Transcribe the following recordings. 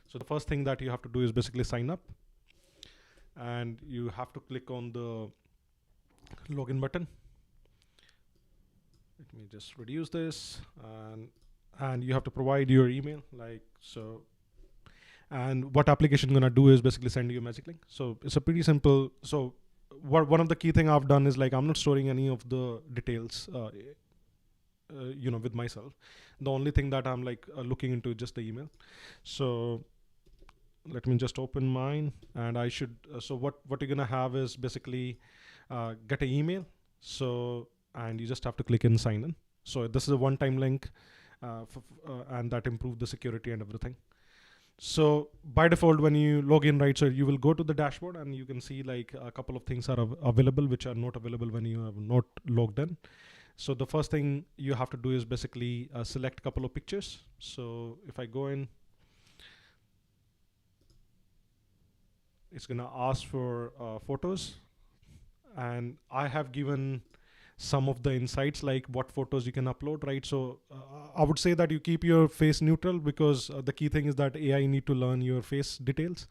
So the first thing that you have to do is basically sign up, and you have to click on the login button. Let me just reduce this, and you have to provide your email, like so. And what application gonna do is basically send you a magic link. So it's a pretty simple. So what one of the key thing I've done is like I'm not storing any of the details, with myself. The only thing that I'm like looking into is just the email. So let me just open mine, and I should. So what you're gonna have is basically get an email. So and you just have to click in sign in. So this is a one-time link, and that improves the security and everything. So by default, when you log in, right, so you will go to the dashboard and you can see like a couple of things are available, which are not available when you have not logged in. So the first thing you have to do is basically select a couple of pictures. So if I go in, it's gonna ask for photos, and I have given some of the insights like what photos you can upload, right? So I would say that you keep your face neutral, because the key thing is that AI need to learn your face details.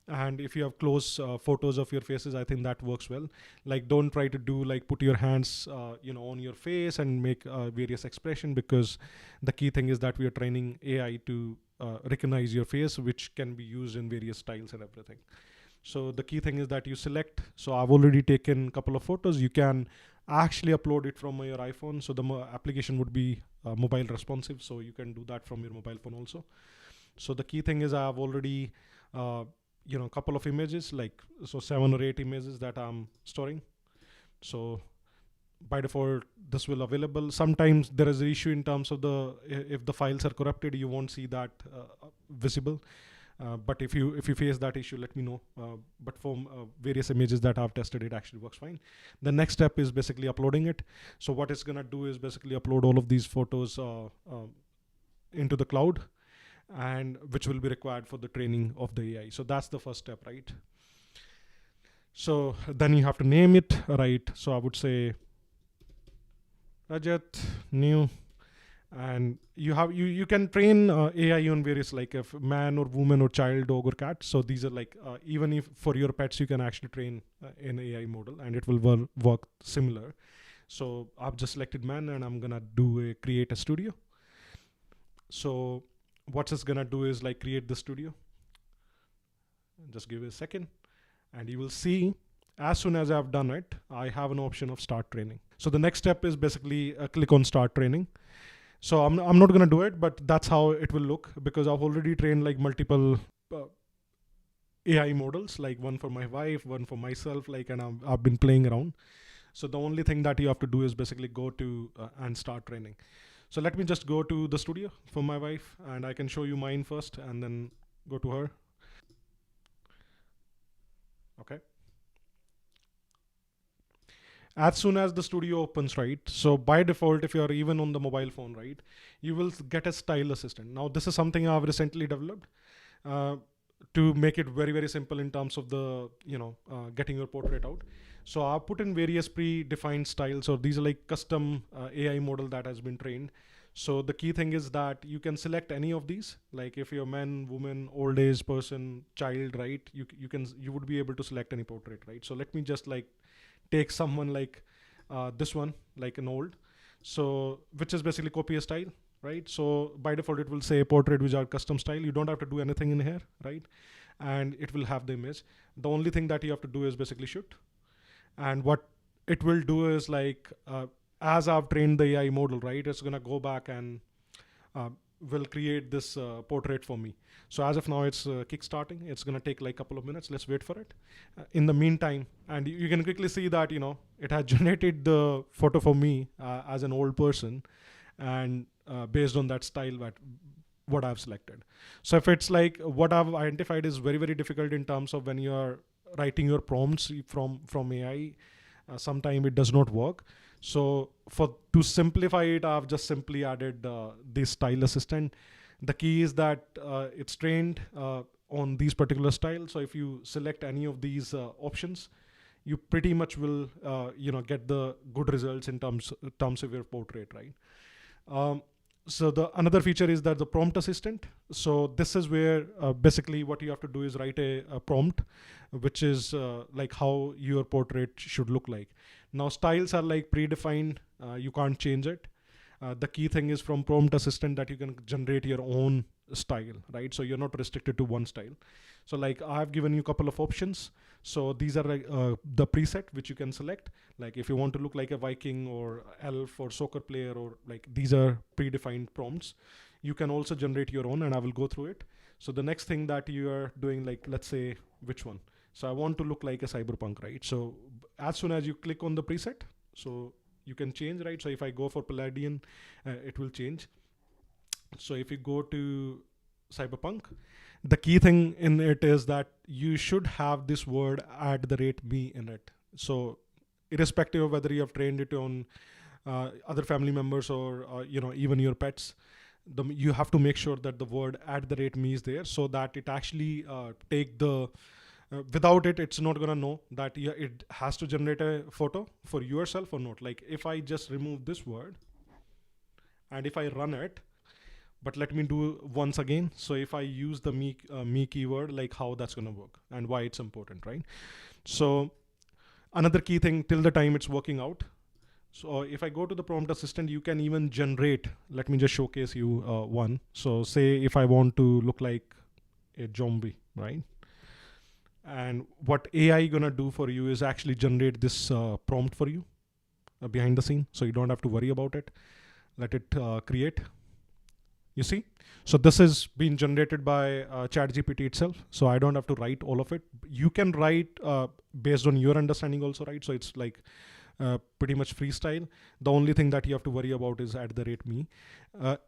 And if you have close photos of your faces, I think that works well. Like don't try to do like put your hands on your face and make various expression, because the key thing is that we are training AI to recognize your face, which can be used in various styles and everything. So the key thing is that you select. So I've already taken a couple of photos. You can actually upload it from your iPhone. So the application would be mobile responsive. So you can do that from your mobile phone also. So the key thing is I've already, a couple of images, like so 7 or 8 images that I'm storing. So by default, this will available. Sometimes there is an issue in terms of if the files are corrupted, you won't see that visible. But if you face that issue, let me know. But for various images that I've tested, it actually works fine. The next step is basically uploading it. So what it's gonna do is basically upload all of these photos into the cloud, and which will be required for the training of the AI. So that's the first step, right? So then you have to name it, right? So I would say Rajat, new, and you can train AI on various, like if man or woman or child, dog or cat. So these are like even if for your pets you can actually train an AI model, and it will work similar. So I've just selected man, and I'm gonna create a studio. So what it's gonna do is like create the studio. Just give it a second, and you will see as soon as I've done it, I have an option of start training. So the next step is basically click on start training. So I'm not gonna do it, but that's how it will look, because I've already trained like multiple AI models, like one for my wife, one for myself, like, and I've been playing around. So the only thing that you have to do is basically go to and start training. So let me just go to the studio for my wife, and I can show you mine first and then go to her. Okay. As soon as the studio opens, right? So by default, if you're even on the mobile phone, right, you will get a style assistant. Now, this is something I've recently developed uh, to make it very, very simple in terms of the, getting your portrait out. So I've put in various predefined styles, or these are like custom AI model that has been trained. So the key thing is that you can select any of these. Like if you're man, woman, old age person, child, right? You would be able to select any portrait, right? So let me just like take someone like this one, like an old. So which is basically copy a style, right? So by default, it will say portrait wizard custom style. You don't have to do anything in here, right? And it will have the image. The only thing that you have to do is basically shoot. And what it will do is like, as I've trained the AI model, right, it's gonna go back and uh, will create this portrait for me. So as of now, it's kickstarting. It's gonna take like a couple of minutes. Let's wait for it. In the meantime, and you can quickly see that it has generated the photo for me as an old person, and based on that style that what I've selected. So if it's like what I've identified is very, very difficult in terms of when you are writing your prompts from AI, sometime it does not work. So for to simplify it, I've just simply added this style assistant. The key is that it's trained on these particular styles. So if you select any of these options, you pretty much will get the good results in terms of your portrait, right? Um, So the another feature is that the prompt assistant. So this is where basically what you have to do is write a prompt, which is like how your portrait should look like. Now styles are like predefined. You can't change it. The key thing is from prompt assistant that you can generate your own style, right? So you're not restricted to one style. So like I've given you a couple of options. So these are like the preset which you can select. Like if you want to look like a Viking or elf or soccer player, or like these are predefined prompts. You can also generate your own, and I will go through it. So the next thing that you are doing, like let's say which one. So I want to look like a cyberpunk, right? So as soon as you click on the preset, so you can change, right? So if I go for Palladian, it will change. So if you go to cyberpunk, the key thing in it is that you should have this word at the rate me in it. So irrespective of whether you have trained it on other family members or even your pets, you have to make sure that the word at the rate me is there, so that it actually take the without it, it's not gonna know that it has to generate a photo for yourself or not. Like if I just remove this word and if I run it, but let me do once again. So if I use the me keyword, like how that's gonna work and why it's important, right? So another key thing till the time it's working out. So if I go to the prompt assistant, you can even generate. Let me just showcase you one. So say if I want to look like a zombie, right? And what AI gonna do for you is actually generate this prompt for you behind the scene, so you don't have to worry about it. Let it create. You see, so this is being generated by ChatGPT itself. So I don't have to write all of it. You can write based on your understanding also, right? So it's like pretty much freestyle. The only thing that you have to worry about is at the rate me.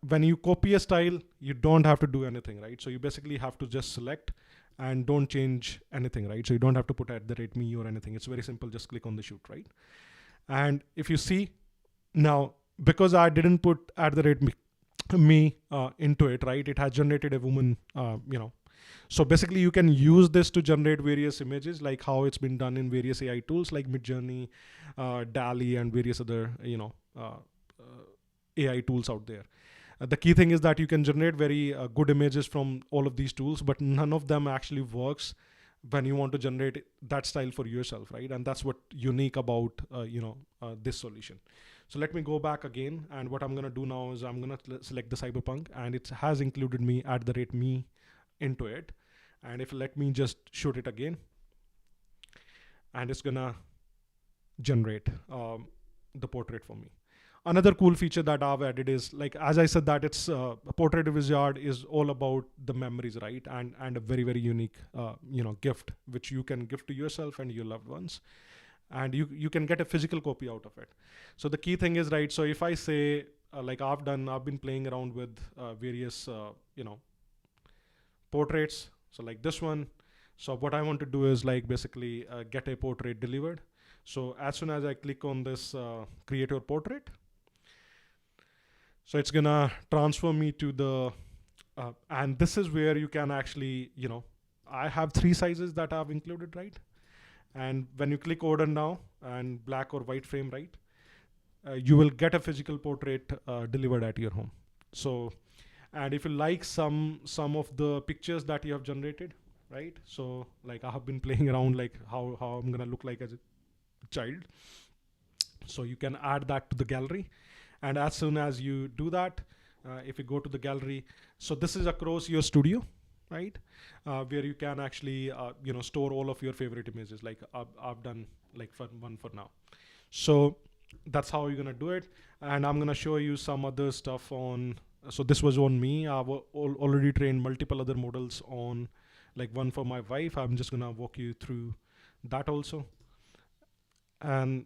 When you copy a style, you don't have to do anything, right? So you basically have to just select and don't change anything, right? So you don't have to put at the rate me or anything. It's very simple. Just click on the shoot, right? And if you see now, because I didn't put at the rate me into it, right? It has generated a woman, So basically, you can use this to generate various images, like how it's been done in various AI tools like Midjourney, DALI, and various other, AI tools out there. The key thing is that you can generate very good images from all of these tools, but none of them actually works when you want to generate that style for yourself, right? And that's what unique about this solution. So let me go back again, and what I'm gonna do now is I'm gonna select the cyberpunk, and it has included me at the rate me into it. And if let me just shoot it again, and it's gonna generate the portrait for me. Another cool feature that I've added is, like as I said, that it's Portrait Wizard is all about the memories, right? And a very very unique gift which you can give to yourself and your loved ones, and you can get a physical copy out of it. So the key thing is, right? So if I say like I've been playing around with various portraits. So like this one. So what I want to do is like basically get a portrait delivered. So as soon as I click on this create your portrait, so it's gonna transfer me to the, and this is where you can actually, I have 3 sizes that I've included, right? And when you click order now and black or white frame, right, you will get a physical portrait delivered at your home. So, and if you like some of the pictures that you have generated, right? So like I have been playing around like how I'm gonna look like as a child. So you can add that to the gallery, and as soon as you do that, if you go to the gallery, so this is across your studio, right? Where you can actually store all of your favorite images, like I've done like one for now. So that's how you're gonna do it, and I'm gonna show you some other stuff on. So this was on me. I've already trained multiple other models on, like one for my wife. I'm just gonna walk you through that also. And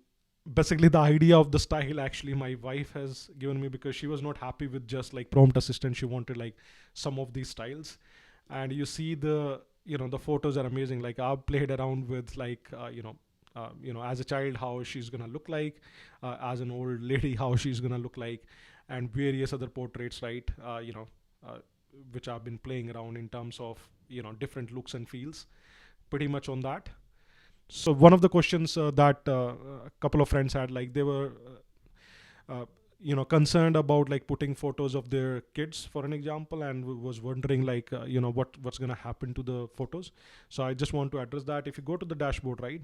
basically the idea of the style actually my wife has given me, because she was not happy with just like prompt assistant. She wanted like some of these styles, and you see the photos are amazing. Like I've played around with like as a child how she's gonna look like, as an old lady how she's gonna look like, and various other portraits, right? Which I've been playing around in terms of different looks and feels, pretty much on that. So one of the questions that a couple of friends had, like they were concerned about like putting photos of their kids, for an example, and was wondering like what's going to happen to the photos. So I just want to address that. If you go to the dashboard, right,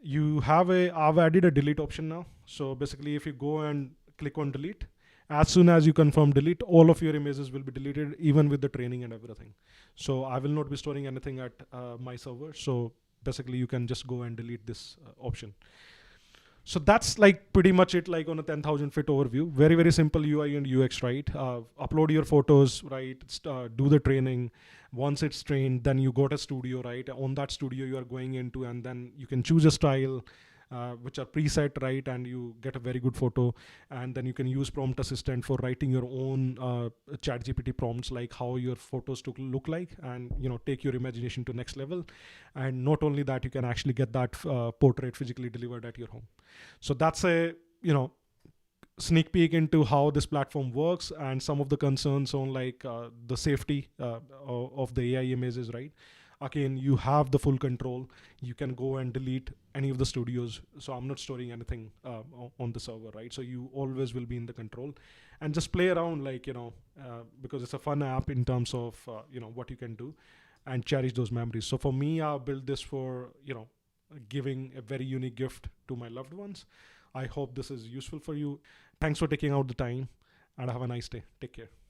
I've added a delete option now. So basically, if you go and click on delete, as soon as you confirm delete, all of your images will be deleted, even with the training and everything. So I will not be storing anything at my server. So basically, you can just go and delete this option. So that's like pretty much it, like on a 10,000 feet overview. Very, very simple UI and UX, right? Upload your photos, right? Do the training. Once it's trained, then you go to studio, right? On that studio you are going into, and then you can choose a style, which are preset, right? And you get a very good photo. And then you can use Prompt Assistant for writing your own ChatGPT prompts, like how your photos to look like, and take your imagination to next level. And not only that, you can actually get that portrait physically delivered at your home. So that's a sneak peek into how this platform works, and some of the concerns on like the safety of the AI images, right? Again, you have the full control. You can go and delete any of the studios. So I'm not storing anything on the server, right? So you always will be in the control, and just play around, like because it's a fun app in terms of what you can do, and cherish those memories. So for me, I built this for giving a very unique gift to my loved ones. I hope this is useful for you. Thanks for taking out the time, and have a nice day. Take care.